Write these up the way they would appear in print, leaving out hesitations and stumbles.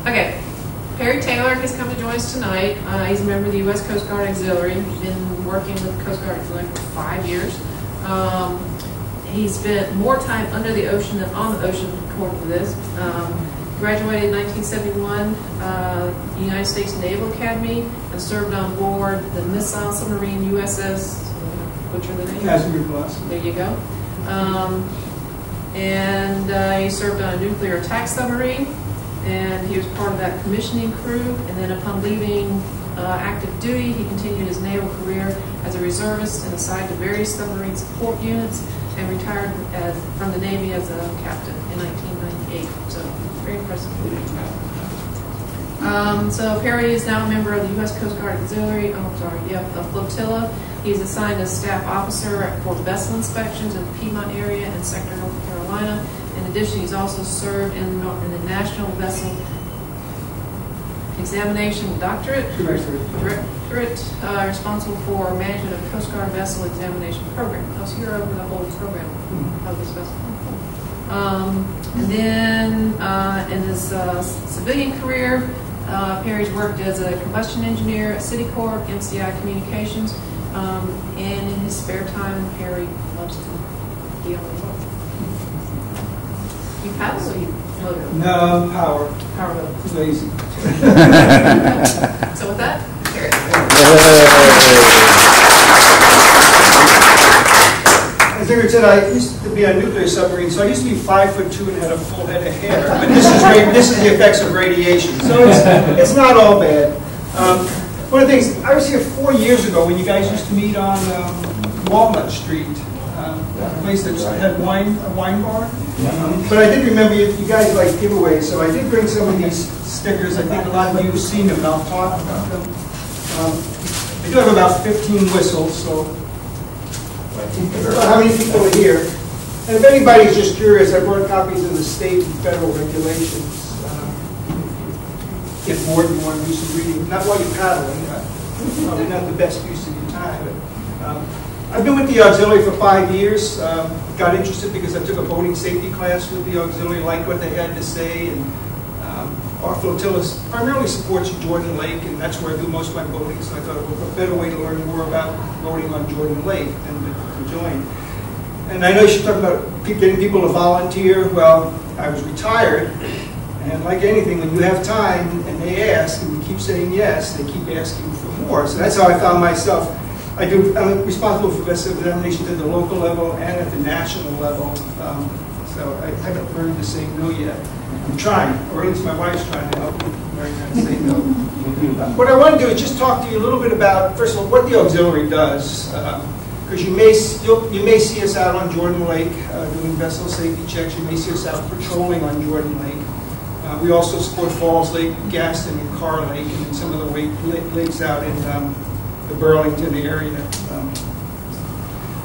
Okay, Perry Taylor has come to join us tonight. He's a member of the U.S. Coast Guard Auxillary. He's been working with the Coast Guard Auxillary for 5 years. He spent more time under the ocean than on the ocean, according to this. Graduated in 1971, United States Naval Academy, and served on board the missile submarine USS, butcher the name? Casimir Plus. There you go. And he served on a nuclear attack submarine, and he was part of that commissioning crew. And then upon leaving active duty, he continued his naval career as a reservist and assigned to various submarine support units, and retired from the Navy as a captain in 1998. So very impressive. So Perry is now a member of the U.S. Coast Guard Auxillary, flotilla. He's assigned as staff officer for vessel inspections in the Piedmont area and sector North Carolina. In addition, he's also served in the National Vessel Examination Doctorate, responsible for management of the Coast Guard Vessel Examination Program. Oh, so you're over the whole program of this vessel. And then in his civilian career, Perry's worked as a combustion engineer at Citicorp, MCI Communications, and in his spare time, Perry loves to be on the boat. You paddle or you float? No, power. Power boat. It's lazy. So with that, Perry. As Ingrid said, I used to be on a nuclear submarine, so I used to be 5'2" and had a full head of hair. But this is the effects of radiation, so it's not all bad. One of the things, I was here 4 years ago when you guys used to meet on Walnut Street, a place that had a wine bar. But I did remember you guys like giveaways, so I did bring some of these stickers. I think a lot of you have seen them, and I'll talk about them. I do have about 15 whistles, so how many people are here? And if anybody's just curious, I brought copies of the state and federal regulations. Get bored and want to do some reading, not while you're paddling, probably not the best use of your time. But, I've been with the Auxiliary for 5 years. Got interested because I took a boating safety class with the Auxiliary, liked what they had to say, and our flotilla primarily supports Jordan Lake, and that's where I do most of my boating, so I thought it was a better way to learn more about boating on Jordan Lake than to join. And I know you should talk about getting people to volunteer. Well, I was retired, and like anything, when you have time and they ask, and you keep saying yes, they keep asking for more. So that's how I found myself. I'm responsible for vessel examinations at the local level and at the national level. So I haven't learned to say no yet. I'm trying, or at least my wife's trying to help me learn how to say no. What I want to do is just talk to you a little bit about, first of all, what the Auxiliary does. Because you may see us out on Jordan Lake doing vessel safety checks. You may see us out patrolling on Jordan Lake. We also support Falls Lake, Gaston, and Carr Lake, and then some of the lakes out in the Burlington area.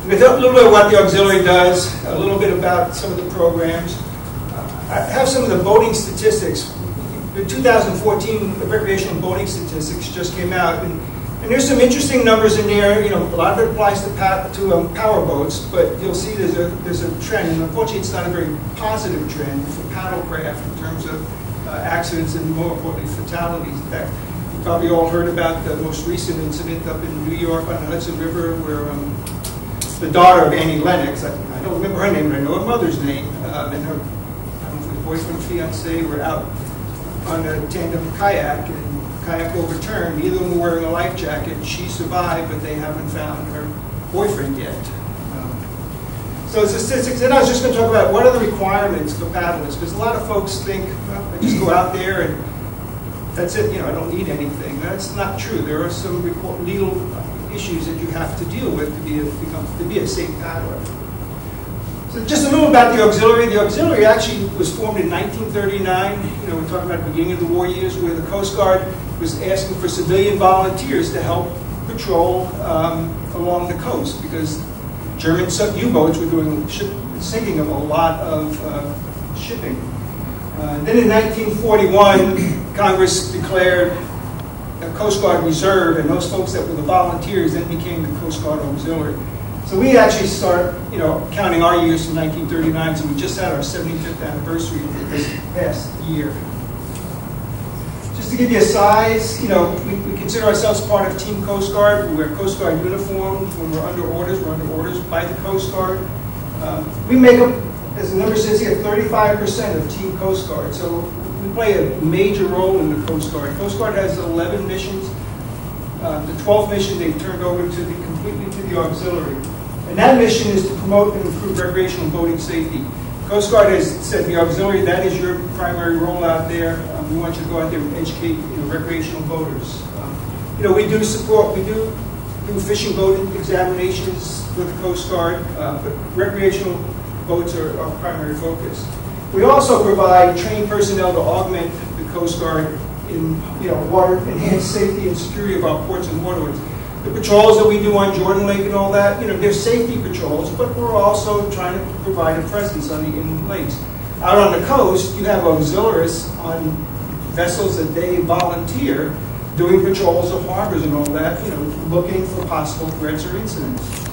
A little bit of what the Auxiliary does, a little bit about some of the programs. I have some of the boating statistics. In 2014, the recreational boating statistics just came out, and there's some interesting numbers in there. You know, a lot of it applies to power boats, but you'll see there's a trend, and unfortunately, it's not a very positive trend for paddlecraft in terms of accidents and, more importantly, fatalities. In fact, you probably all heard about the most recent incident up in New York on the Hudson River, where the daughter of Annie Lennox, I don't remember her name, but I know her mother's name, and her boyfriend, fiance were out on a tandem kayak, and kayak overturned. Neither of them were wearing a life jacket. She survived, but they haven't found her boyfriend yet. So statistics, and I was just going to talk about what are the requirements for paddlers, because a lot of folks think, well, I just go out there and that's it, I don't need anything. That's not true. There are some legal issues that you have to deal with to be a safe paddler. So just a little about the Auxiliary. The Auxiliary actually was formed in 1939. We're talking about the beginning of the war years, where the Coast Guard was asking for civilian volunteers to help patrol along the coast, because German U-boats were doing sinking of a lot of shipping. Then in 1941, Congress declared a Coast Guard Reserve, and those folks that were the volunteers then became the Coast Guard Auxiliary. So we actually start, counting our years from 1939, so we just had our 75th anniversary this past year. Just to give you a size, you know, we consider ourselves part of Team Coast Guard. We wear Coast Guard uniforms. When we're under orders by the Coast Guard. We make up, as the number says here, 35% of Team Coast Guard. So we play a major role in the Coast Guard. Coast Guard has 11 missions. The 12th mission they turned over completely to the Auxillary. And that mission is to promote and improve recreational boating safety. Coast Guard has said the Auxillary, that is your primary role out there. We want you to go out there and educate recreational boaters. You know, we do fishing boat examinations for the Coast Guard, but recreational boats are our primary focus. We also provide trained personnel to augment the Coast Guard in water, enhanced safety and security of our ports and waterways. The patrols that we do on Jordan Lake and all that, they're safety patrols, but we're also trying to provide a presence on the inland lakes. Out on the coast, you have auxiliaries on vessels that they volunteer doing patrols of harbors and all that, looking for possible threats or incidents.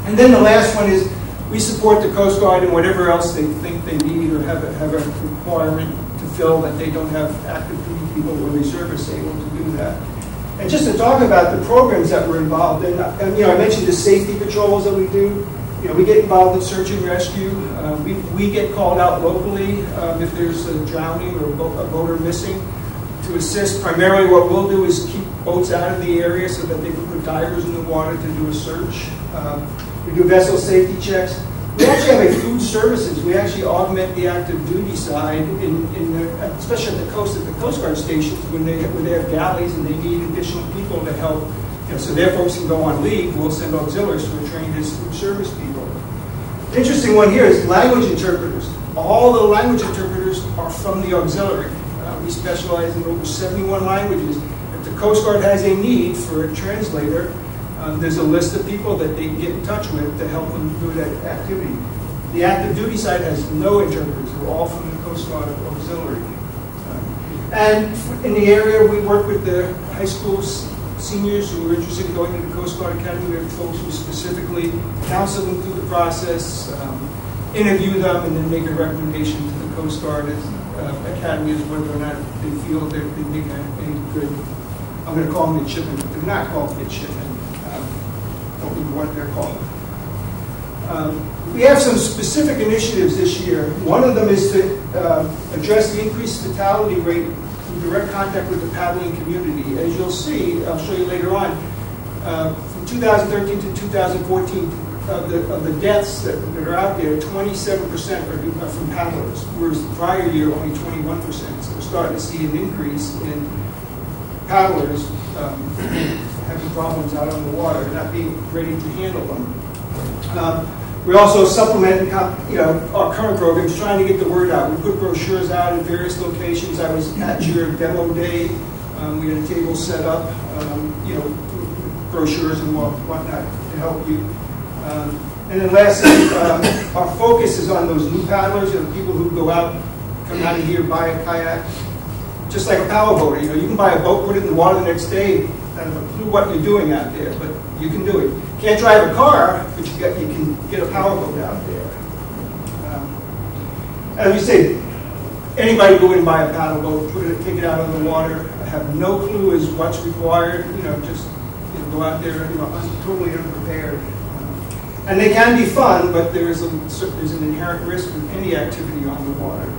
And then the last one is we support the Coast Guard in whatever else they think they need or have a requirement to fill that they don't have active duty people or reservists able to do that. And just to talk about the programs that we're involved in, I mentioned the safety patrols that we do. We get involved in search and rescue. We get called out locally if there's a drowning or a boater missing to assist. Primarily what we'll do is keep boats out of the area so that they can put divers in the water to do a search. We do vessel safety checks. We actually have a food services. We actually augment the active duty side, especially at the Coast Guard stations when they have galleys and they need additional people to help. So their folks can go on leave. We'll send auxiliaries who are trained as food service people. The interesting one here is language interpreters. All the language interpreters are from the auxiliary. We specialize in over 71 languages. If the Coast Guard has a need for a translator, there's a list of people that they can get in touch with to help them do that activity. The active duty side has no interpreters. They're all from the Coast Guard Auxillary. And in the area, we work with the high school seniors who are interested in going to the Coast Guard Academy. We have folks who specifically counsel them through the process, interview them, and then make a recommendation to the Coast Guard Academy as whether or not they feel they make a good, I'm going to call them midshipmen, but they're not called midshipmen. Don't know what they're called. We have some specific initiatives this year. One of them is to address the increased fatality rate in direct contact with the paddling community. As you'll see, I'll show you later on, from 2013 to 2014, of the deaths that are out there, 27% are from paddlers, whereas the prior year only 21%. So we're starting to see an increase in paddlers having problems out on the water, not being ready to handle them. We also supplement, our current programs, trying to get the word out. We put brochures out in various locations. I was at your demo day. We had a table set up, brochures and whatnot to help you. And then lastly, our focus is on those new paddlers, people who go out, come out of here, buy a kayak, just like a power boater. You can buy a boat, put it in the water the next day. I don't have a clue what you're doing out there, but you can do it. Can't drive a car, but you can get a power boat out there. As we say, anybody go in and buy a paddle boat, take it out on the water. I have no clue as what's required. Just go out there, totally unprepared. And they can be fun, but there's an inherent risk with any activity on the water.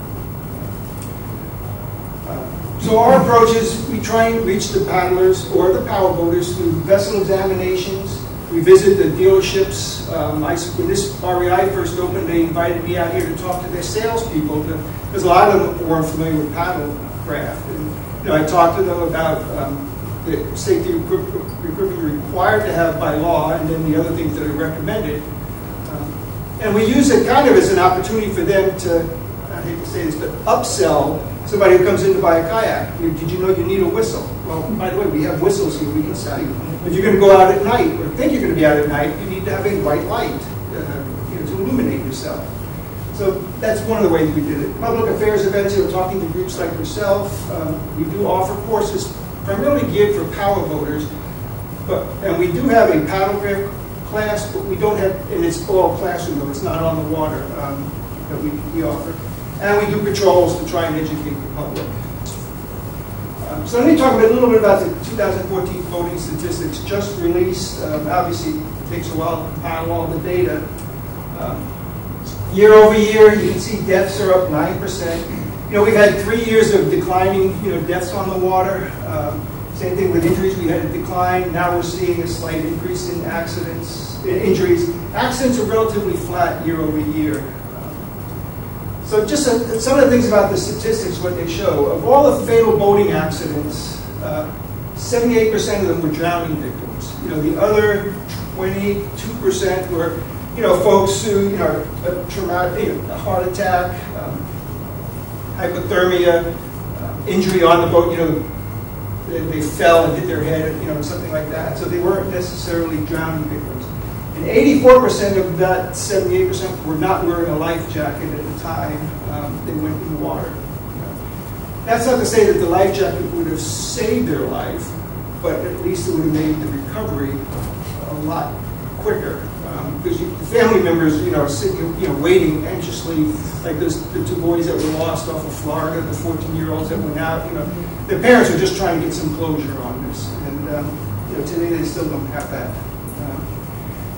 So our approach is we try and reach the paddlers or the power boaters through vessel examinations. We visit the dealerships. When this REI first opened, they invited me out here to talk to their salespeople because a lot of them weren't familiar with paddle craft. And I talked to them about the safety equipment required to have by law, and then the other things that are recommended. And we use it kind of as an opportunity for them to, I hate to say this, but upsell somebody who comes in to buy a kayak. Did you know you need a whistle? Well, by the way, we have whistles here we can sell you. If you're going to go out at night, or think you're going to be out at night, you need to have a white light to illuminate yourself. So that's one of the ways we did it. Public affairs events, talking to groups like yourself. We do offer courses primarily geared for power boaters, and we do have a paddlecraft class, but we don't have, and it's all classroom though, it's not on the water that we offer. And we do patrols to try and educate the public. So let me talk a little bit about the 2014 boating statistics just released. Obviously, it takes a while to compile all the data. Year over year, you can see deaths are up 9%. We've had 3 years of declining, deaths on the water. Same thing with injuries. We had a decline. Now we're seeing a slight increase in injuries. Accidents are relatively flat year over year. So just some of the things about the statistics, what they show. Of all the fatal boating accidents, 78% of them were drowning victims. The other 22% were, folks who, a traumatic, a heart attack, hypothermia, injury on the boat, they fell and hit their head, something like that. So they weren't necessarily drowning victims. And 84% of that 78% were not wearing a life jacket at the time they went in the water. That's not to say that the life jacket would have saved their life, but at least it would have made the recovery a lot quicker. Because the family members, are sitting, waiting anxiously, like the two boys that were lost off of Florida, the 14-year-olds that went out. Their parents are just trying to get some closure on this, and today they still don't have that.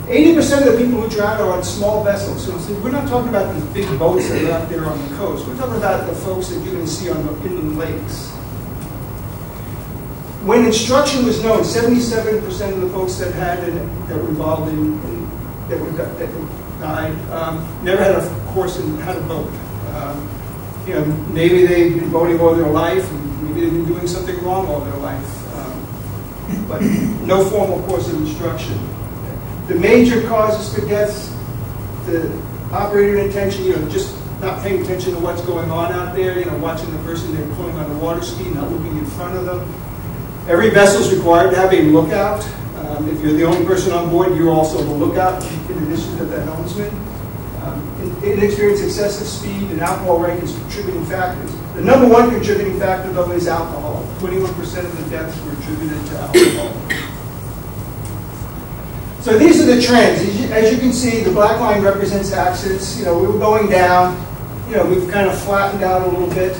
80% of the people who drown are on small vessels. So we're not talking about these big boats that are out there on the coast. We're talking about the folks that you're going to see on the inland lakes. When instruction was known, 77% of the folks that were involved that died never had a course in how to boat. Maybe they've been boating all their life, and maybe they've been doing something wrong all their life, but no formal course of instruction. The major causes for deaths, the operator inattention, just not paying attention to what's going on out there, watching the person they're pulling on the water ski, not looking in front of them. Every vessel is required to have a lookout. If you're the only person on board, you're also the lookout, in addition to the helmsman. Inexperienced, excessive speed, and alcohol rank is contributing factors. The number one contributing factor, though, is alcohol. 21% of the deaths were attributed to alcohol. So these are the trends. As you can see, the black line represents accidents. We were going down. We've kind of flattened out a little bit.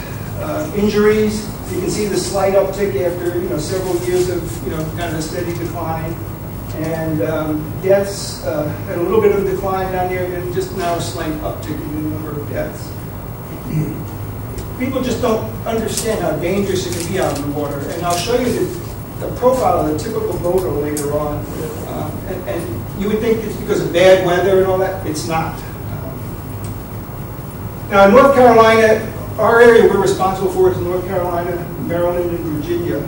Injuries. You can see the slight uptick after several years of kind of a steady decline, and deaths had a little bit of a decline down there, and just now a slight uptick in the number of deaths. People just don't understand how dangerous it can be out in the water, and I'll show you the profile of the typical boater later on. And you would think it's because of bad weather and all that. It's not. Now in North Carolina, our area we're responsible for is North Carolina, Maryland, and Virginia.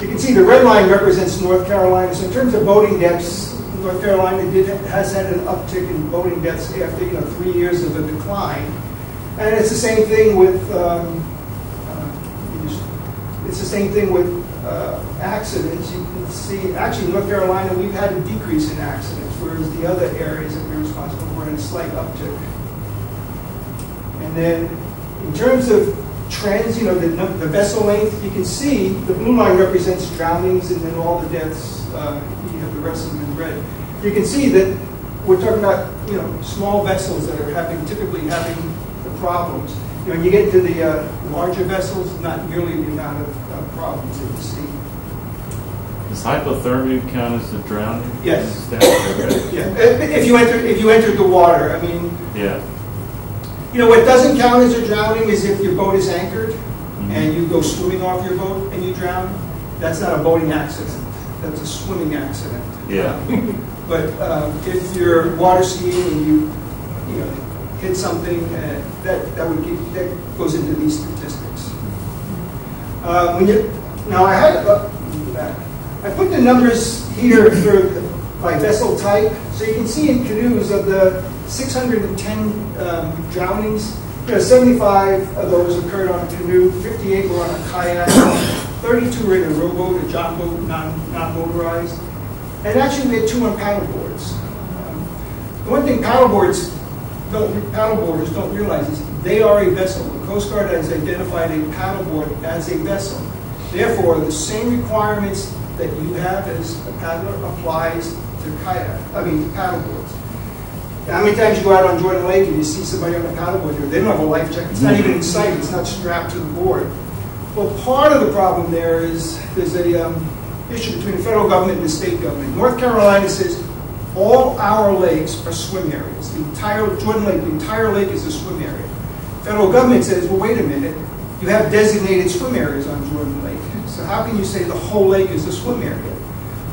You can see the red line represents North Carolina. So in terms of boating deaths, North Carolina has had an uptick in boating deaths after 3 years of a decline. And it's the same thing with accidents. You can see, actually, in North Carolina, we've had a decrease in accidents, whereas the other areas that we're responsible for had a slight uptick. And then, in terms of trends, the vessel length, you can see the blue line represents drownings, and then all the deaths, you have the rest of them in red. You can see that we're talking about small vessels that are typically having the problems. When you get to the larger vessels, not nearly the amount of problems that you see. Does hypothermia count as a drowning? Yes. Yeah. If you entered the water, I mean. Yeah. What doesn't count as a drowning is if your boat is anchored and you go swimming off your boat and you drown. That's not a boating accident. That's a swimming accident. Yeah. But if you're water skiing and you hit something, that goes into these statistics. I put the numbers here by vessel type, so you can see in canoes of the 610 drownings, 75 of those occurred on a canoe, 58 were on a kayak, 32 were in a rowboat, a john boat, non-motorized, and actually we had 2 on paddle boards. The one thing paddleboarders don't realize is they are a vessel. The Coast Guard has identified a paddleboard as a vessel. Therefore, the same requirements that you have as a paddler applies to paddleboards. How many times you go out on Jordan Lake and you see somebody on a paddleboard here? They don't have a life jacket. It's not even in sight. It's not strapped to the board. Well, part of the problem there is there's a issue between the federal government and the state government. North Carolina says all our lakes are swim areas. The entire Jordan Lake, the entire lake is a swim area. Federal government says, well, wait a minute, you have designated swim areas on Jordan Lake. So how can you say the whole lake is a swim area?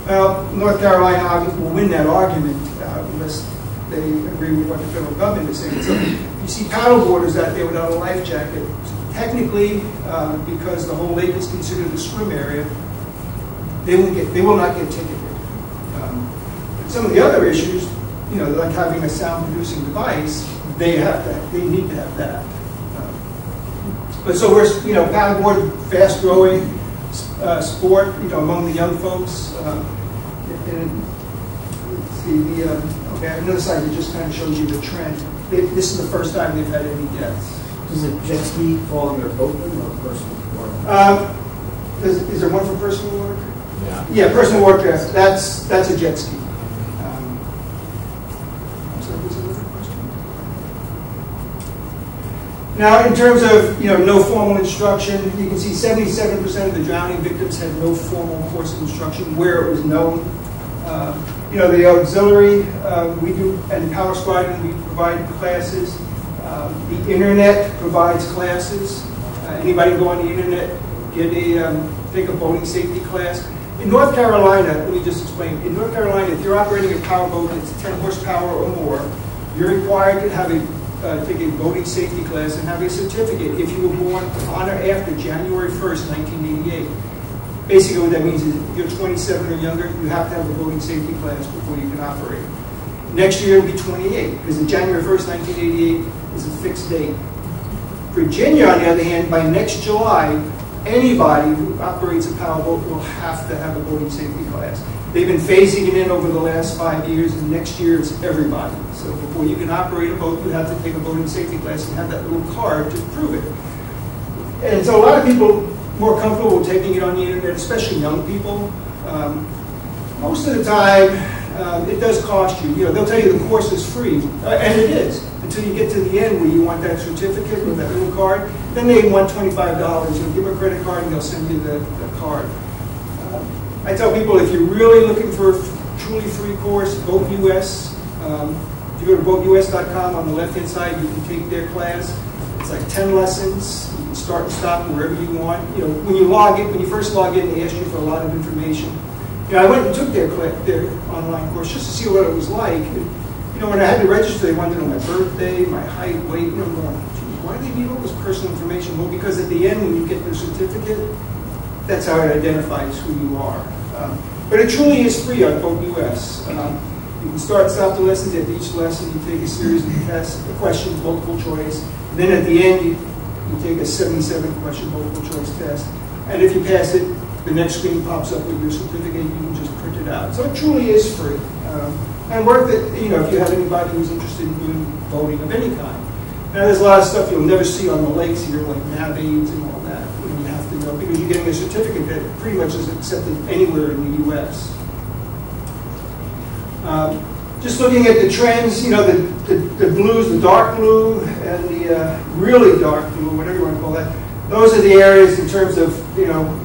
Well, North Carolina will win that argument unless they agree with what the federal government is saying. So you see paddleboarders out there without a life jacket. Technically, because the whole lake is considered a swim area, they will not get ticketed. Some of the other issues, like having a sound-producing device, they need to have that. But so we're, paddleboard, fast-growing sport, among the young folks. And see okay, another slide that just kind of shows you the trend. This is the first time they've had any deaths. Does a jet ski fall under boatman or personal water? Is there one for personal water? Yeah. Yeah, personal watercraft. That's a jet ski. So was there another question? Now, in terms of no formal instruction, you can see 77% of the drowning victims had no formal course of instruction where it was known. The auxiliary we do, and Power Squad, we provide classes. The internet provides classes. Anybody go on the internet, take a boating safety class. In North Carolina, let me just explain. In North Carolina, if you're operating a power boat that's 10 horsepower or more, you're required to have take a boating safety class and have a certificate if you were born on or after January 1st, 1988. Basically what that means is if you're 27 or younger, you have to have a boating safety class before you can operate. Next year it'll be 28, because in January 1st, 1988 is a fixed date. Virginia, on the other hand, by next July, anybody who operates a powerboat will have to have a boating safety class. They've been phasing it in over the last 5 years, and next year it's everybody. So before you can operate a boat, you have to take a boating safety class and have that little card to prove it. And so a lot of people more comfortable with taking it on the internet, especially young people. Most of the time, it does cost you. They'll tell you the course is free, and it is, until you get to the end where you want that certificate or that little card. Then they want $25. You'll give them a credit card, and they'll send you the card. I tell people if you're really looking for a truly free course, Boat US. If you go to boatus.com, on the left-hand side, you can take their class. It's like 10 lessons. You can start and stop wherever you want. When you first log in, they ask you for a lot of information. I went and took their online course just to see what it was like. And, when I had to register, they wanted to know my birthday, my height, weight. I'm going, geez, why do they need all this personal information? Well, because at the end, when you get the certificate, that's how it identifies who you are. But it truly is free on Boat US. You can start and stop the lessons. At each lesson, you take a series of tests, questions, multiple choice. And then at the end, you take a 77-question multiple choice test. And if you pass it, the next screen pops up with your certificate. You can just print it out. So it truly is free. And worth it, if you have anybody who's interested in doing boating of any kind. Now, there's a lot of stuff you'll never see on the lakes here, like nav aids and all that, when you have to know, because you're getting a certificate that pretty much is accepted anywhere in the U.S. Just looking at the trends, the blues, the dark blue, and the really dark blue, whatever you want to call that, those are the areas in terms of,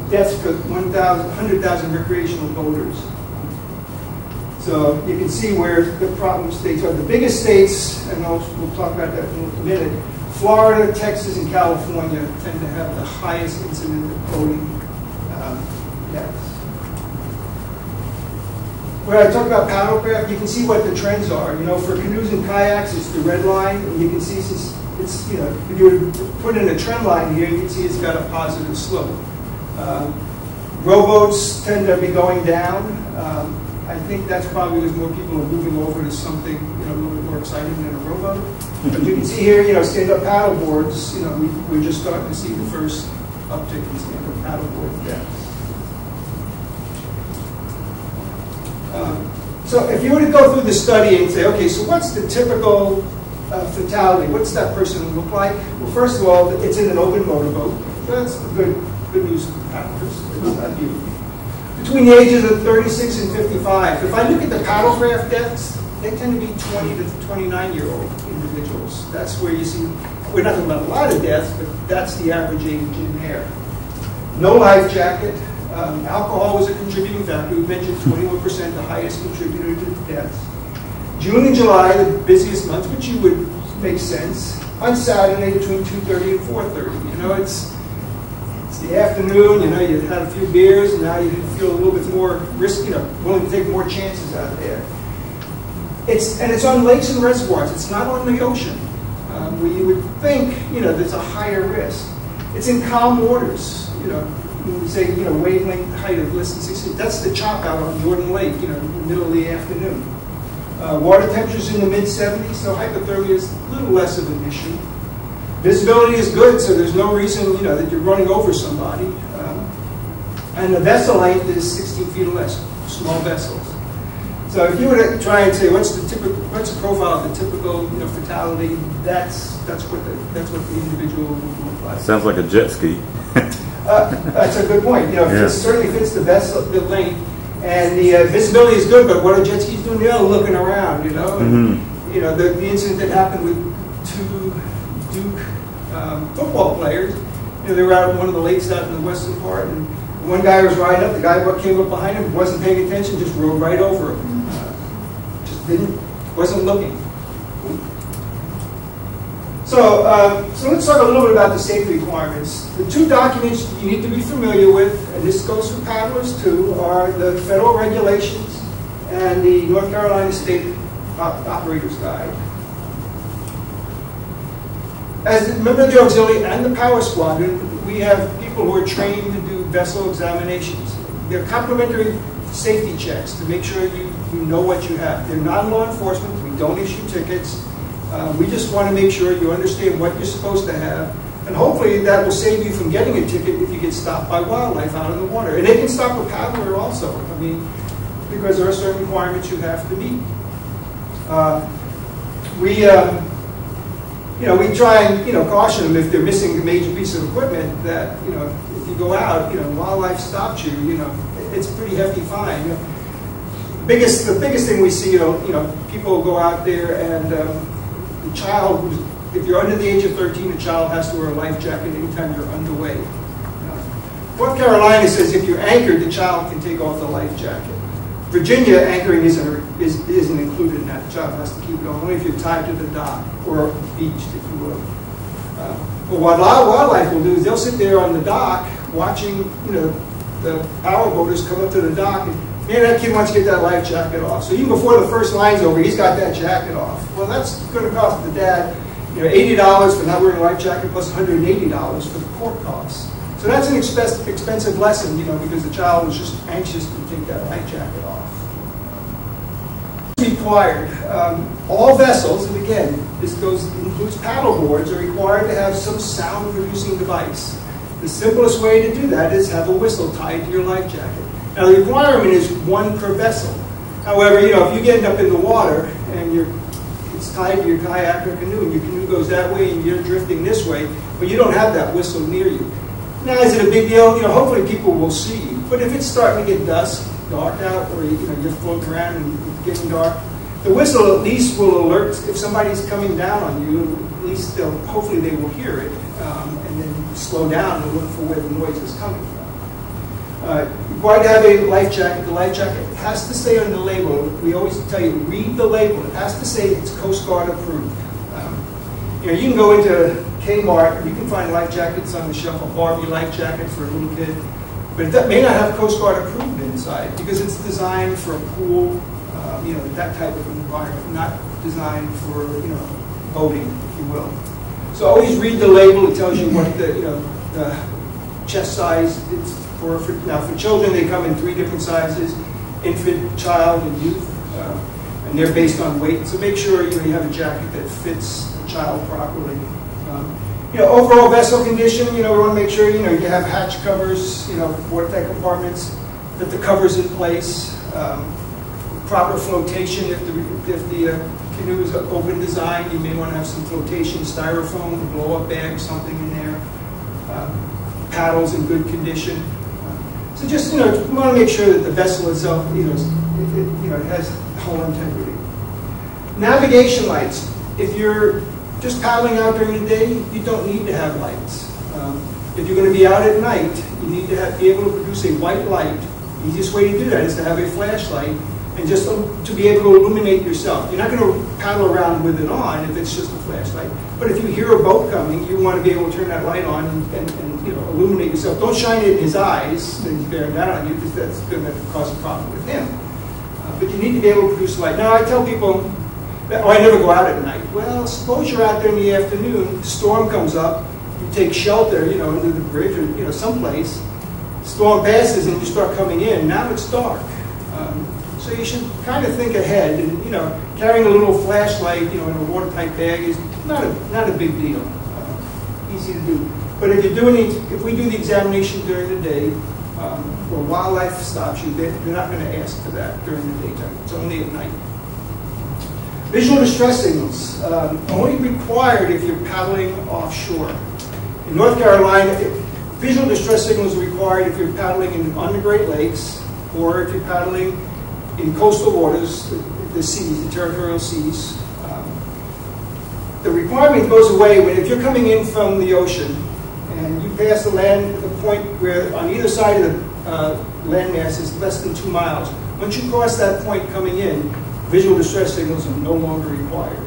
deaths per 100,000 recreational boaters. So you can see where the problem states are. The biggest states, and we'll talk about that in a minute, Florida, Texas, and California tend to have the highest incident of boating deaths. When I talk about paddlecraft, you can see what the trends are. For canoes and kayaks, it's the red line, and you can see since it's, if you were to put in a trend line here, you can see it's got a positive slope. Rowboats tend to be going down. I think that's probably because more people are moving over to something a little bit more exciting than a rowboat. But you can see here, stand-up paddle boards. We're just starting to see the first uptick in stand-up paddle board deaths. So if you were to go through the study and say, okay, so what's the typical fatality? What's that person look like? Well, first of all, it's in an open motorboat. That's good news for paddlers. It's not you. Between the ages of 36 and 55. If I look at the paddlecraft deaths, they tend to be 20 to 29-year-old individuals. That's where you see, we're not talking about a lot of deaths, but that's the average age in there. No life jacket. Alcohol was a contributing factor. We mentioned 21%, the highest contributor to deaths. June and July, the busiest months, which you would make sense. On Saturday between 2:30 and 4:30. You know, it's the afternoon. You know, you had a few beers, and now you feel a little bit more risky. You know, willing to take more chances out there. It's on lakes and reservoirs. It's not on the ocean, where you would think, you know, there's a higher risk. It's in calm waters. You know, when we say, you know, wavelength height of less than 60. That's the chop out on Jordan Lake. You know, in the middle of the afternoon. Water temperatures in the mid-70s, so hypothermia is a little less of an issue. Visibility is good, so there's no reason, you know, that you're running over somebody. And the vessel length is 16 feet or less, small vessels. So if you were to try and say what's the profile of the typical, you know, fatality, that's what the individual would look like. Sounds like a jet ski. That's a good point. You know, Yeah. it certainly fits the vessel, the length. And the visibility is good, but what are jet skis doing? They're looking around, you know. And, you know, the incident that happened with two Duke football players, you know, they were out in one of the lakes out in the western part, and one guy was riding up, the guy came up behind him, wasn't paying attention, just rode right over him. Wasn't looking. So let's talk a little bit about the safety requirements. The two documents you need to be familiar with, and this goes for paddlers too, are the federal regulations and the North Carolina State Operator's Guide. As a member of the Auxiliary and the Power Squadron, we have people who are trained to do vessel examinations. They're complimentary safety checks to make sure you know what you have. They're not law enforcement. We don't issue tickets. We just want to make sure you understand what you're supposed to have, and hopefully that will save you from getting a ticket if you get stopped by wildlife out in the water. And they can stop a paddler also. I mean, because there are certain requirements you have to meet. We try and caution them if they're missing a major piece of equipment that if you go out, wildlife stops you, it's a pretty hefty fine. The biggest thing we see, people go out there and the child, if you're under the age of 13, the child has to wear a life jacket anytime you're underway. North Carolina says if you're anchored, the child can take off the life jacket. Virginia, anchoring isn't included in that. The child has to keep going, only if you're tied to the dock or beached, if you will. But what wildlife will do is they'll sit there on the dock watching, the power boaters come up to the dock, and man, that kid wants to get that life jacket off. So even before the first line's over, he's got that jacket off. Well, that's going to cost the dad, $80 for not wearing a life jacket plus $180 for the port costs. So that's an expensive lesson, because the child was just anxious to take that life jacket off. Required. All vessels, and again, this includes paddle boards, are required to have some sound-producing device. The simplest way to do that is have a whistle tied to your life jacket. Now, the requirement is one per vessel. However, if you get up in the water and it's tied to your kayak or canoe, and your canoe goes that way and you're drifting this way, but you don't have that whistle near you. Now, is it a big deal? Hopefully people will see you. But if it's starting to get dark out, or you're floating around and it's getting dark, the whistle at least will alert if somebody's coming down on you. At least hopefully they will hear it and then slow down and look for where the noise is coming from. Required to have a life jacket. The life jacket has to say on the label. We always tell you, read the label. It has to say it's Coast Guard approved. You can go into Kmart, you can find life jackets on the shelf, a Barbie life jacket for a little kid, but that may not have Coast Guard approved inside because it's designed for a pool, that type of environment, not designed for boating, if you will. So always read the label. It tells you what the chest size is for. Now for children, they come in 3 different sizes: infant, child, and youth, and they're based on weight. So make sure you have a jacket that fits the child properly. Overall vessel condition, we want to make sure, you have hatch covers, watertight compartments, that the cover's in place, proper flotation. If the canoe is open design, you may want to have some flotation, styrofoam, blow-up bag, something in there, paddles in good condition. So just, we want to make sure that the vessel itself, it has hull integrity. Navigation lights. If you're just paddling out during the day, you don't need to have lights. If you're going to be out at night, you need to be able to produce a white light. The easiest way to do that is to have a flashlight and just to be able to illuminate yourself. You're not going to paddle around with it on if it's just a flashlight. But if you hear a boat coming, you want to be able to turn that light on and illuminate yourself. Don't shine it in his eyes and he's bearing down on you, because that's going to cause a problem with him. But you need to be able to produce light. Now, I tell people, I never go out at night. Well, suppose you're out there in the afternoon, the storm comes up, you take shelter, under the bridge or, someplace. Storm passes and you start coming in. Now it's dark. So you should kind of think ahead. And, carrying a little flashlight, in a watertight bag is not a big deal. Easy to do. But if we do the examination during the day, or wildlife stops you, they're not going to ask for that during the daytime. It's only at night. Visual distress signals, only required if you're paddling offshore. In North Carolina, visual distress signals are required if you're paddling on the Great Lakes, or if you're paddling in coastal waters, the seas, the territorial seas. The requirement goes away if you're coming in from the ocean and you pass the point where on either side of the landmass is less than 2 miles. Once you cross that point coming in, visual distress signals are no longer required.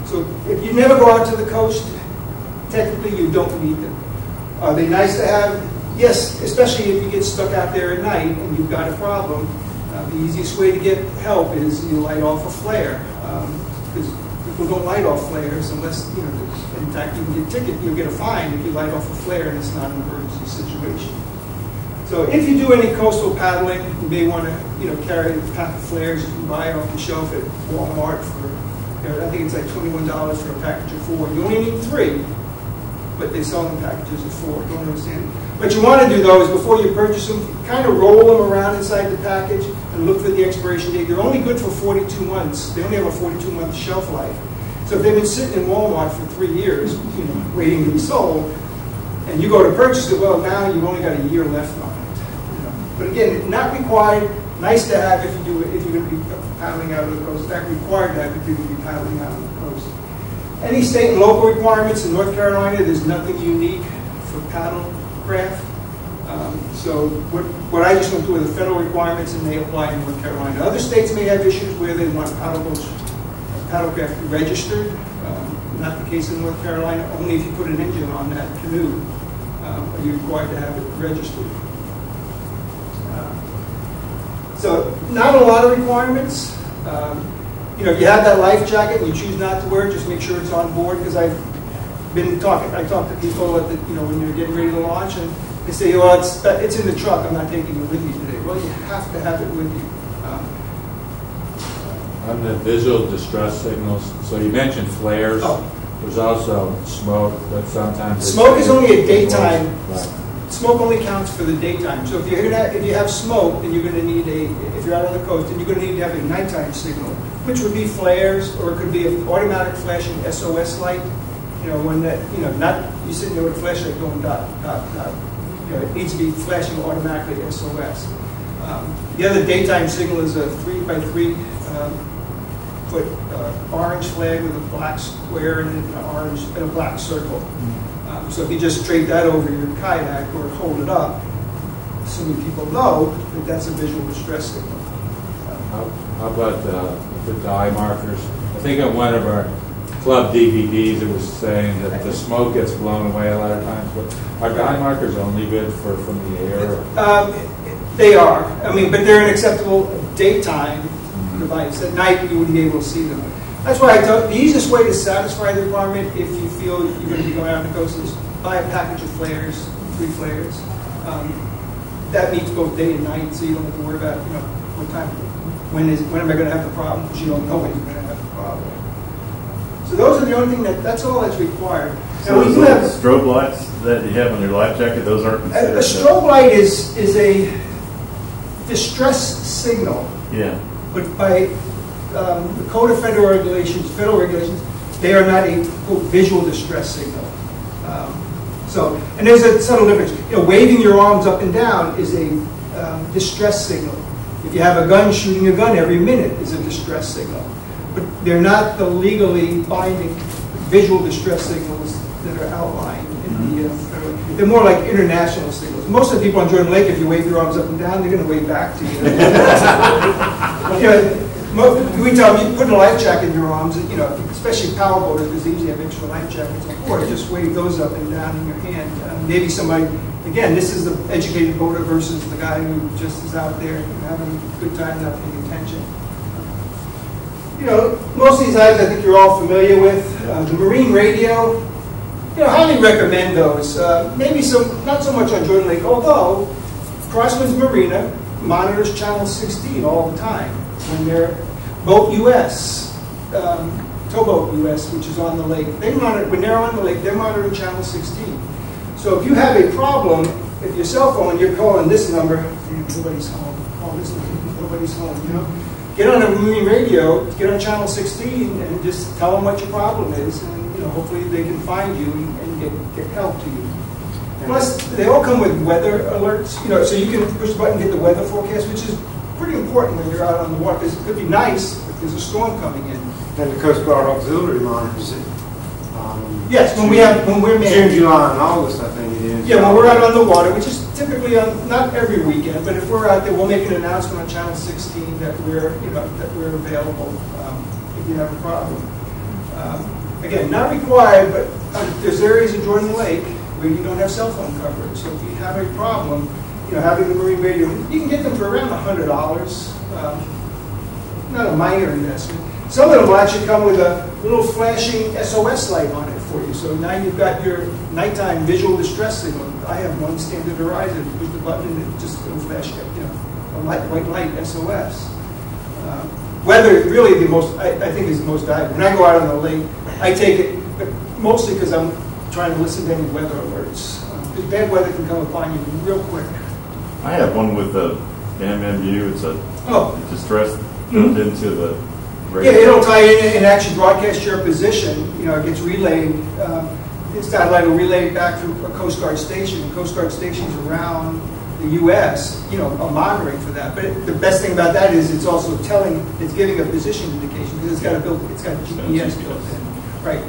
So if you never go out to the coast, technically you don't need them. Are they nice to have? Yes, especially if you get stuck out there at night and you've got a problem. The easiest way to get help is you light off a flare. Because people don't light off flares unless, in fact, you can get a ticket, you'll get a fine if you light off a flare and it's not an emergency situation. So if you do any coastal paddling, you may want to, carry a pack of flares you can buy off the shelf at Walmart for, I think it's like $21 for a package of 4. You only need 3, but they sell them packages of 4. Don't understand. What you want to do, though, is before you purchase them, kind of roll them around inside the package and look for the expiration date. They're only good for 42 months. They only have a 42-month shelf life. So if they've been sitting in Walmart for 3 years, waiting to be sold, and you go to purchase it, well, now you've only got a year left on it. But again, not required. Nice to have if you're going to be paddling out of the coast. In fact, required to have if you're going to be paddling out of the coast. Any state and local requirements in North Carolina, there's nothing unique for paddle craft. So what I just went through are the federal requirements, and they apply in North Carolina. Other states may have issues where they want paddlecraft registered. Not the case in North Carolina. Only if you put an engine on that canoe are you required to have it registered. So not a lot of requirements. If you have that life jacket and you choose not to wear it, just make sure it's on board. Because I talk to people at when you're getting ready to launch, and they say, well, it's in the truck, I'm not taking it with you today. Well, you have to have it with you. On the visual distress signals, so you mentioned flares. Oh. There's also smoke, but sometimes... Smoke is only a daytime. Right. Smoke only counts for the daytime. So if you have smoke, then you're going to need if you're out on the coast, then you're going to need to have a nighttime signal, which would be flares, or it could be an automatic flashing SOS light. When that, not you sitting there with a flashlight going dot, dot, dot. It needs to be flashing automatically SOS. The other daytime signal is a 3x3 foot orange flag with a black square and an orange and a black circle. So if you just drape that over your kayak or hold it up, so many people know that that's a visual distress signal. How about the dye markers? I think on one of our club DVDs it was saying that the smoke gets blown away a lot of times. But are dye markers only good from the air? They are. But they're an acceptable daytime device. At night, you wouldn't be able to see them. That's why I thought the easiest way to satisfy the requirement, if you feel you're going to be going out on the coast, is buy a package of flares, 3 flares. That meets both day and night, so you don't have to worry about what time. When am I going to have the problem? Because you don't know when you're going to have the problem. So those are the only thing that's all that's required. So we do have strobe lights that you have on your life jacket. Those aren't considered. A strobe light is a distress signal. Yeah. But by the Code of Federal Regulations, they are not a quote, visual distress signal. And there's a subtle difference. Waving your arms up and down is a distress signal. If you have a gun, shooting a gun every minute is a distress signal. But they're not the legally binding visual distress signals that are outlined They're more like international signals. Most of the people on Jordan Lake, if you wave your arms up and down, they're going to wave back to you. We tell them, you put a life jacket in your arms, especially power boaters, because they usually have extra life jackets on board. Just wave those up and down in your hand. Maybe somebody, again, this is the educated boater versus the guy who just is out there having a good time, not paying attention. Most of these items I think you're all familiar with. The marine radio, highly recommend those. Maybe not so much on Jordan Lake, although Crosswinds Marina monitors channel 16 all the time when they're Boat US, Towboat US, which is on the lake. They monitor, when they're on the lake, they're monitoring channel 16. So if you have a problem, if your cell phone, you're calling this number, nobody's home, call this number, nobody's home, Get on a marine radio, get on channel 16, and just tell them what your problem is, and hopefully they can find you and get help to you. Plus, they all come with weather alerts, so you can push the button and get the weather forecast, which is pretty important when you're out on the water, because it could be nice if there's a storm coming in. And the Coast Guard Auxillary monitors it. Yes, when we're manned. June, July, and August, I think it is. Yeah, when we're out on the water, which is typically not every weekend, but if we're out there, we'll make an announcement on channel 16 that we're available if you have a problem. Again, not required, but there's areas in Jordan Lake where you don't have cell phone coverage. So if you have a problem, having the marine radio, you can get them for around $100. Not a minor investment. Some of them will actually come with a little flashing SOS light on it for you. So now you've got your nighttime visual distress signal. I have one standard Horizon. You push the button and it just will flash, a white light SOS. Weather really I think is the most valuable. When I go out on the lake, I take it mostly because I'm trying to listen to any weather alerts. Because bad weather can come upon you real quick. I have one with the MMU. It's a distress built into the radio. Yeah, it'll tie in and actually broadcast your position. It gets relayed. It's satellite will relay back through a Coast Guard station. Coast Guard stations around the U.S. Are monitoring for that. But the best thing about that is it's also it's giving a position indication because it's got GPS built in. Right.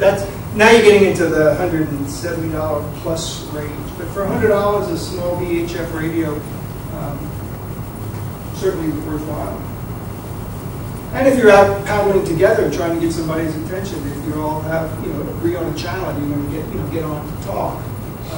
Now you're getting into the $170 plus range. But for $100, a small VHF radio certainly worthwhile. And if you're out paddling together trying to get somebody's attention, if you all have agree on a channel, you want to get on to talk.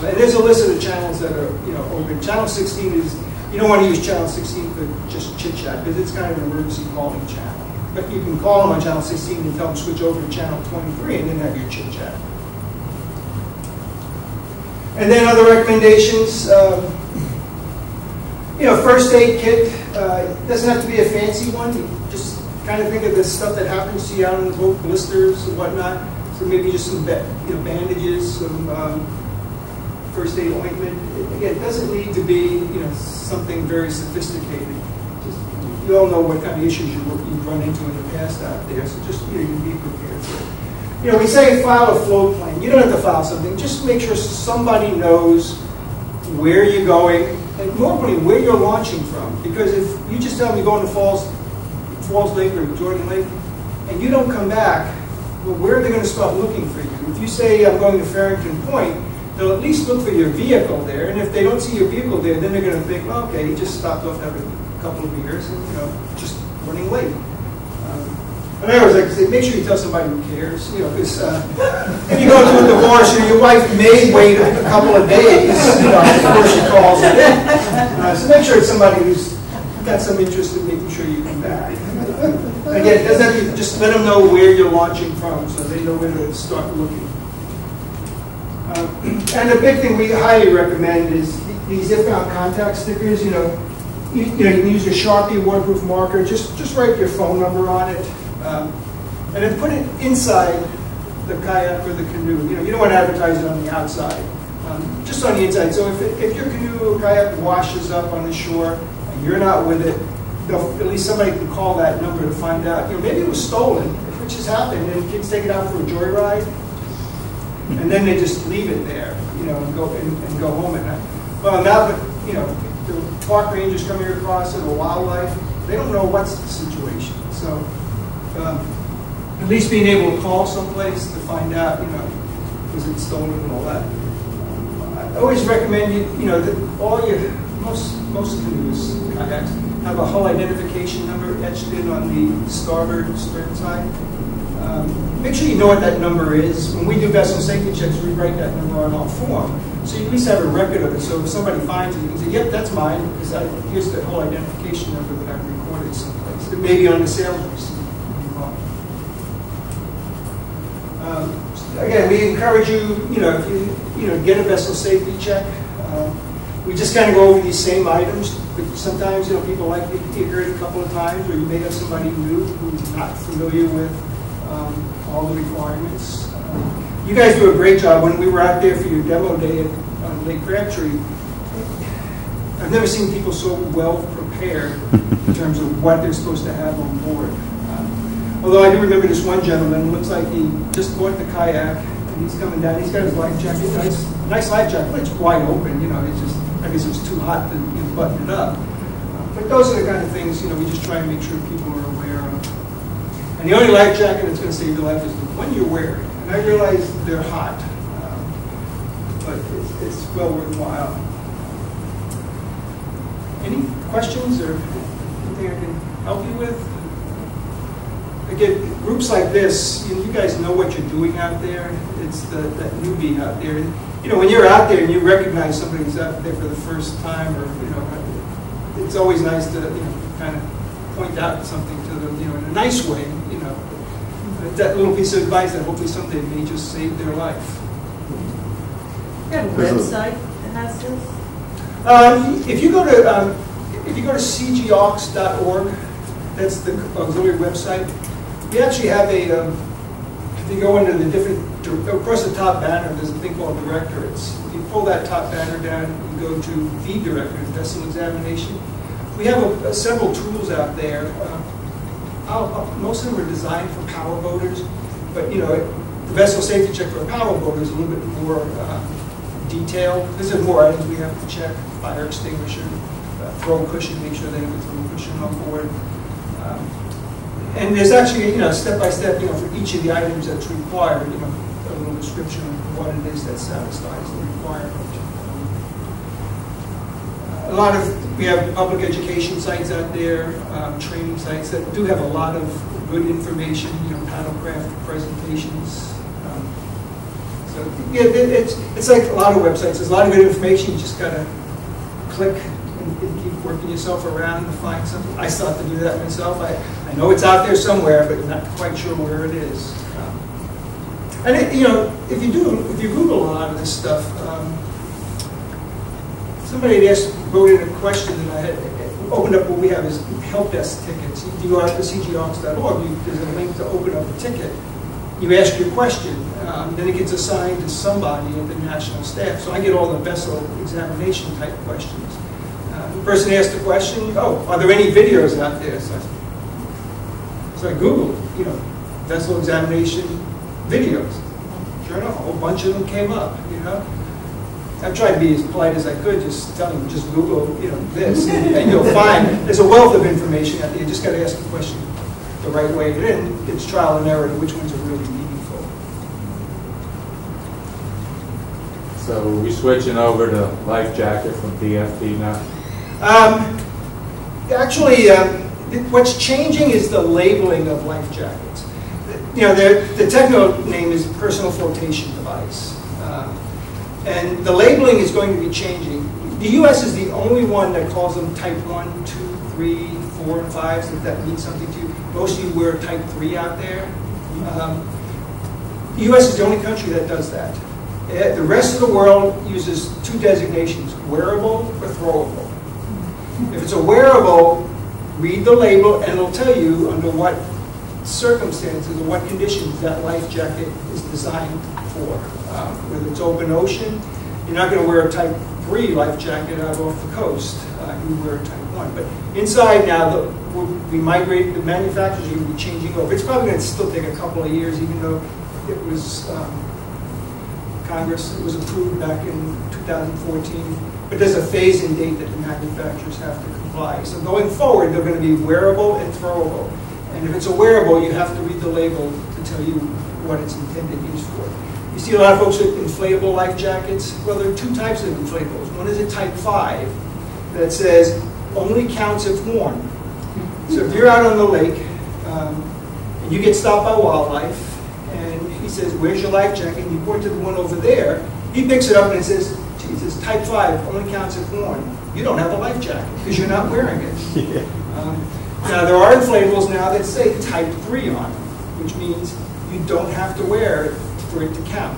And there's a list of the channels that are open. Channel 16 is you don't want to use channel 16 for just chit chat because it's kind of an emergency calling channel. But you can call them on channel 16 and tell them to switch over to channel 23 and then have your chit chat. And then other recommendations. First aid kit. Doesn't have to be a fancy one. You just kind of think of the stuff that happens to you out on the boat, blisters and whatnot. So maybe just some bandages, some first aid ointment. Again, it doesn't need to be something very sophisticated. You all know what kind of issues you've run into in the past out there, so just you be prepared for it. We say file a float plan. You don't have to file something. Just make sure somebody knows where you're going, and more importantly, where you're launching from. Because if you just tell them you're going to Falls Lake or Jordan Lake, and you don't come back, well, where are they going to start looking for you? If you say, I'm going to Farrington Point, they'll at least look for your vehicle there, and if they don't see your vehicle there, then they're going to think, well, okay, he just stopped off having a couple of beers and, just running late. And I always like to say, make sure you tell somebody who cares, because if you go to a divorce, your wife may wait a couple of days, before she calls it in. So make sure it's somebody who's got some interest in making sure you come back. Again, it doesn't have to, just let them know where you're launching from, so they know where to start looking. And the big thing we highly recommend is these if-found contact stickers. You can use your Sharpie waterproof marker. Just write your phone number on it. And then put it inside the kayak or the canoe. You don't want to advertise it on the outside, just on the inside. So if your canoe or kayak washes up on the shore and you're not with it, at least somebody can call that number to find out. Maybe it was stolen, which has happened, and kids take it out for a joyride, and then they just leave it there, and go home at night. Well, now that the park rangers coming across it or wildlife, they don't know what's the situation. So. At least being able to call someplace to find out, was it stolen and all that. I always recommend that most canoes, kayaks, have a hull identification number etched in on the starboard stern side. Make sure you know what that number is. When we do vessel safety checks, we write that number on our form. So you at least have a record of it. So if somebody finds it, you can say, yep, that's mine, because here's the whole identification number that I've recorded someplace. It may be on the sailor's receipt. Again, we encourage you, if you get a vessel safety check. We just kind of go over these same items, but sometimes, people like to hear it a couple of times, or you may have somebody new who's not familiar with all the requirements. You guys do a great job. When we were out there for your demo day on Lake Crabtree, I've never seen people so well prepared in terms of what they're supposed to have on board. Although I do remember this one gentleman, looks like he just bought the kayak, and he's coming down. He's got his life jacket, nice life jacket, but it's wide open. It's just, I guess it's too hot to button it up. But those are the kind of things we just try and make sure people are aware of. And the only life jacket that's going to save your life is the one you're wearing. And I realize they're hot, but it's well worthwhile. Any questions or anything I can help you with? Again, groups like this, you guys know what you're doing out there. It's that newbie out there. And, when you're out there and you recognize somebody who's out there for the first time, or it's always nice to kind of point out something to them, in a nice way. That little piece of advice that hopefully someday may just save their life. You have a website that has this? If you go to cgaux.org, that's the auxiliary website. We actually have if you go into the different, across the top banner, there's a thing called directorates. If you pull that top banner down, you go to the directorate, vessel examination. We have several tools out there. Most of them are designed for power boaters, but the vessel safety check for a power boater is a little bit more detailed. There's more items we have to check: fire extinguisher, throw cushion, make sure they have a throw cushion on board. And there's actually, step by step, for each of the items that's required, a little description of what it is that satisfies the requirement. We have public education sites out there, training sites that do have a lot of good information, paddlecraft presentations. So yeah, it's like a lot of websites. There's a lot of good information. You just gotta click and keep working yourself around to find something. I still have to do that myself. I know it's out there somewhere, but not quite sure where it is. And if you Google a lot of this stuff. Somebody had wrote in a question that I had opened up. What we have is help desk tickets. You go out to cgaux.org. There's a link to open up a ticket. You ask your question, then it gets assigned to somebody at the national staff. So I get all the vessel examination type questions. The person asked the question, are there any videos out there? So I Googled, vessel examination videos. Sure enough, a whole bunch of them came up, I've tried to be as polite as I could, just telling them, just Google, this, and you'll find there's a wealth of information out there. You just got to ask the question the right way. And then it's trial and error to which ones are really meaningful. So are we switching over to life jacket from PFT now? Actually, what's changing is the labeling of life jackets. The technical name is personal flotation device. And the labeling is going to be changing. The U.S. is the only one that calls them type 1, 2, 3, 4, and 5s, if that means something to you. Most of you wear type 3 out there. The U.S. is the only country that does that. The rest of the world uses two designations, wearable or throwable. If it's a wearable, read the label and it'll tell you under what circumstances or what conditions that life jacket is designed for. Whether it's open ocean, you're not going to wear a type 3 life jacket out off the coast. You wear a type 1. But inside now, we migrate, the manufacturers are going to be changing over. It's probably going to still take a couple of years, even though it was Congress, it was approved back in 2014. But there's a phase-in date that the manufacturers have to comply. So going forward, they're going to be wearable and throwable. And if it's a wearable, you have to read the label to tell you what it's intended use for. You see a lot of folks with inflatable life jackets. Well, there are two types of inflatables. One is a type 5 that says only counts if worn. So if you're out on the lake and you get stopped by wildlife and he says, where's your life jacket? And you point to the one over there, he picks it up and it says, geez, it's type 5, only counts if worn. You don't have a life jacket because you're not wearing it. Yeah. Now there are inflatables now that say type 3 on them, which means you don't have to wear it for it to count.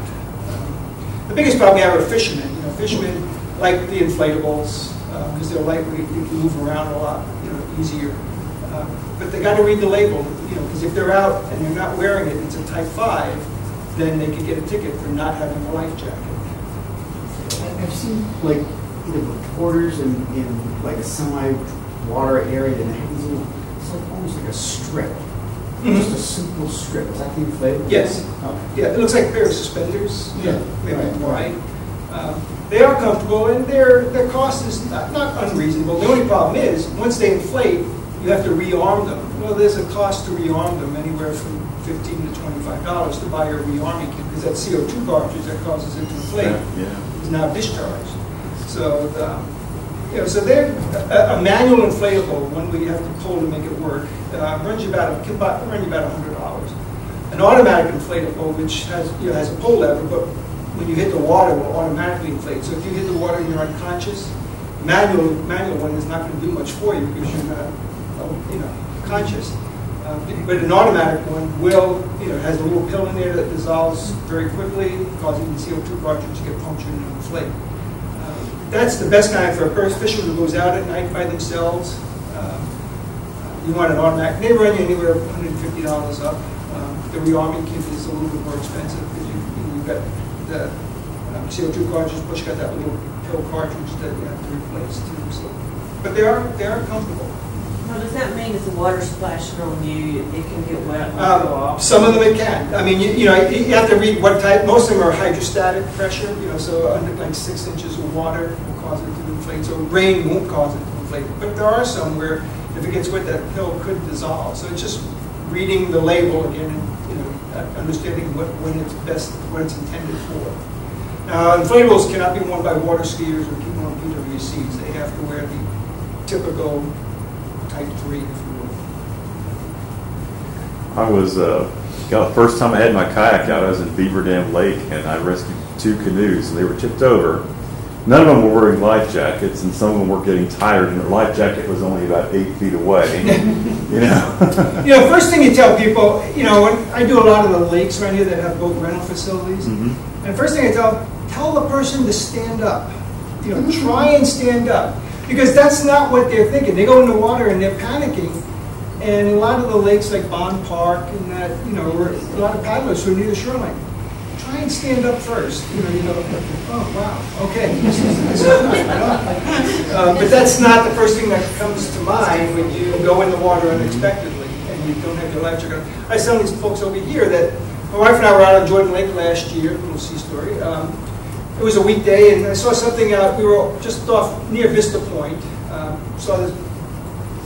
The biggest problem we have are fishermen. Fishermen like the inflatables because they're lightweight, they can move around a lot easier. But they got to read the label, because if they're out and they're not wearing it, it's a type 5, then they could get a ticket for not having a life jacket. I've seen like either reporters in like a semi-water area that have these little, it's like almost like a strip. Just a simple strip. Is that the inflatable? Yes. Okay. Yeah, it looks like a pair of suspenders. Yeah. Maybe wide. They are comfortable, and their cost is not unreasonable. The only problem is, once they inflate, you have to rearm them. Well, there's a cost to rearm them, anywhere from $15 to $25 to buy your rearming kit, because that CO2 cartridge that causes it to inflate is now discharged. So, so they're a manual inflatable, one where you have to pull to make it work, runs you about $100. An automatic inflatable, which has a pull lever, but when you hit the water, it will automatically inflate. So if you hit the water and you're unconscious, manual one is not going to do much for you because you're not, conscious. But an automatic one will, has a little pill in there that dissolves very quickly, causing the CO2 cartridge to get punctured and inflate. That's the best kind for a fisherman who goes out at night by themselves. You want an automatic. They run you anywhere $150 up. The rearming kit is a little bit more expensive because you've got the CO2 cartridge, but you got that little pill cartridge that you have to replace too. So, but they are comfortable. Now, does that mean if the water splashing on you, it can get wet and go off? Some of them it can. I mean, you have to read what type. Most of them are hydrostatic pressure. So under like 6 inches of water will cause it to inflate. So rain won't cause it to inflate. But there are some where if it gets wet, that pill could dissolve. So it's just reading the label again and understanding when it's best, what it's intended for. Now, inflatables cannot be worn by water skiers or people on PWCs. They have to wear the typical type 3, if you will. I was, the first time I had my kayak out, I was in Beaver Dam Lake, and I rescued 2 canoes, and they were tipped over. None of them were wearing life jackets, and some of them were getting tired, and their life jacket was only about 8 feet away. First thing you tell people, when I do a lot of the lakes around here that have boat rental facilities, and the first thing I tell the person to stand up. Try and stand up. Because that's not what they're thinking. They go in the water and they're panicking. And a lot of the lakes like Bond Park and that, where a lot of paddlers who are near the shoreline. Try and stand up first. Oh, wow, okay. This is but that's not the first thing that comes to mind when you go in the water unexpectedly and you don't have your life jacket on. I was telling these folks over here that my wife and I were out on Jordan Lake last year, a little sea story. It was a weekday, and I saw something out. We were just off near Vista Point. Saw this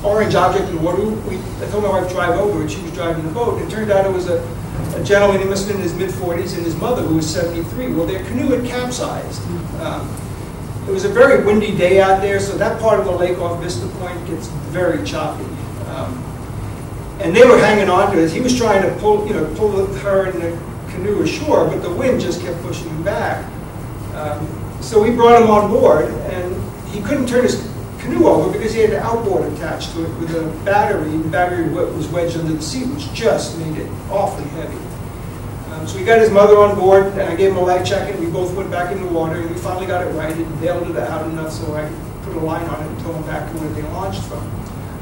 orange object in the water. I told my wife to drive over it. She was driving the boat. And it turned out it was a gentleman, he must have been in his mid-40s, and his mother, who was 73. Well, their canoe had capsized. It was a very windy day out there, so that part of the lake off Vista Point gets very choppy. And they were hanging on to it. He was trying to pull her and the canoe ashore, but the wind just kept pushing him back. So we brought him on board, and he couldn't turn his canoe over because he had an outboard attached to it with a battery. The battery was wedged under the seat, which just made it awfully heavy. So we got his mother on board, and I gave him a life jacket. We both went back in the water, and we finally got it right and bailed it out enough so I put a line on it and tow them back to where they launched from.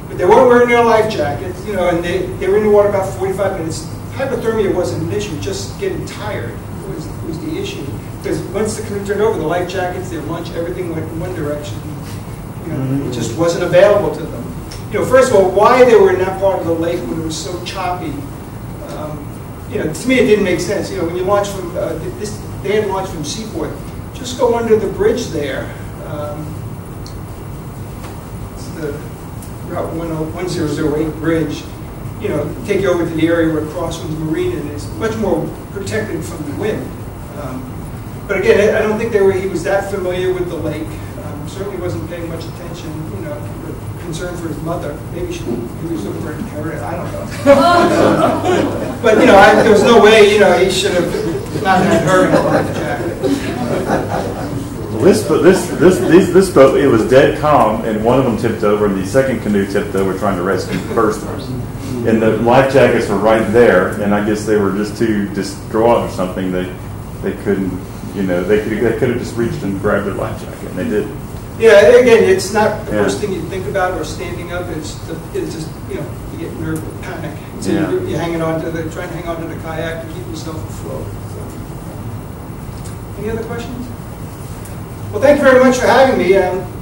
But they weren't wearing their life jackets, and they were in the water about 45 minutes. Hypothermia wasn't an issue, just getting tired was the issue. Because once the canoe turned over, the life jackets, their lunch, everything went in one direction. It just wasn't available to them. First of all, why they were in that part of the lake when it was so choppy, to me it didn't make sense. When you launch from, they had launched from Seaport, just go under the bridge there. It's the Route 1008 bridge. Take you over to the area where Crosswinds Marina is much more protected from the wind. But again, I don't think he was that familiar with the lake. Certainly wasn't paying much attention, concern for his mother. Maybe he was looking for an inheritance. I don't know. But there was no way he should have not had her in a life jacket. This boat, it was dead calm, and one of them tipped over, and the second canoe tipped over trying to rescue the first one. And the life jackets were right there, and I guess they were just too distraught or something. They couldn't, they could have just reached and grabbed their life jacket, and they did. Yeah, again, it's not the first thing you think about or standing up. It's just you get nervous, panic. So you're hanging on to trying to hang on to the kayak to keep yourself afloat. So. Any other questions? Well, thank you very much for having me.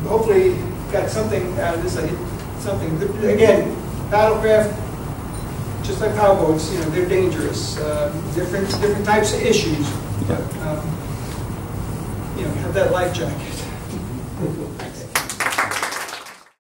Hopefully, got something out of this. I hit something. Again, paddlecraft, just like powerboats, they're dangerous. Different types of issues. But, have that life jacket.